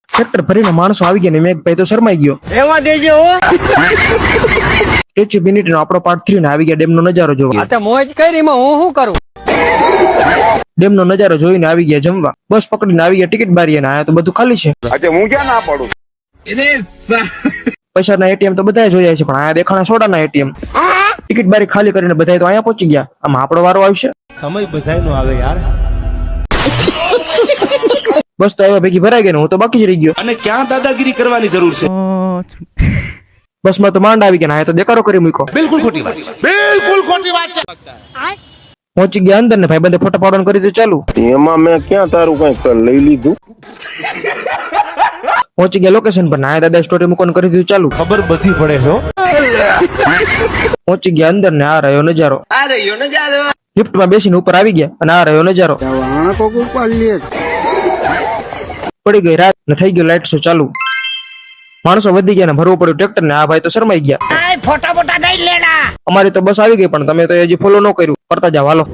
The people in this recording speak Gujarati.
ટ્રેક્ટર ભરીને માણસો આવી ગયા ને મેઘભાઈ તો શરમાઈ ગયો. એવા દેજો હો. સ્ટેચ્યુ યુનિટી નો આપણો પાર્ટ 3 ને આવી ગયા ડેમ નો નજારો જોવા. આ તો મોજ કરી માં હું શું કરું. ડેમ નો નજારો જોઈને આવી ગયા જમવા. બસ પકડીને આવી ગયા ટિકિટ બારી અને આયા તો બધું ખાલી છે. હું ક્યાં ના પાડું. પૈસાના એટીએમ તો બધા જોયા છે પણ આયા દેખાણા સોડાના એટીએમ. ટિકિટ બારી ખાલી કરીને બધા તો અહીંયા પહોંચી ગયા. આમાં આપણો વારો આવશે. સમય બધાયનો આવે યાર. બસ તો આવ્યા ભેગી ભરાઈ ગઈ ને હું તો બાકી જ રહી ગયો. અને ક્યાં દાદાગીરી કરવાની જરૂર છે? બસ માં તો માંડ આવી ગયા ને આયા તો દેકારો કરી મૂક્યો. બિલકુલ ખોટી વાત છે. બિલકુલ ખોટી વાત છે. પહોંચી ગયા અંદર ને ભાઈ બંને ફોટા પાડવાનું કરી દીધું ચાલુ. એમાં મેં ક્યાં તારું કઈ લઈ લીધું. પહોંચી ગયા લોકેશન પર નાયા દાદા સ્ટોરી મૂકવાનું કરી દીધું ચાલુ. ખબર બધી પડે છે. પહોંચી ગયા અંદર ને આ રહ્યો નજારો. લિફ્ટ માં બેસીને ઉપર આવી ગયા અને આ રહ્યો નજારો. પડી ગઈ રાત ને થઈ ગયો લાઈટ શો ચાલુ. માણસો વધી ગયા ને ભરવું પડ્યું ટ્રેક્ટર ને. આ ભાઈ તો શરમાઈ ગયા. અમારી તો બસ આવી ગઈ પણ તમે તો હજી ફોલો ન કર્યું. કરતા જાવ હાલો.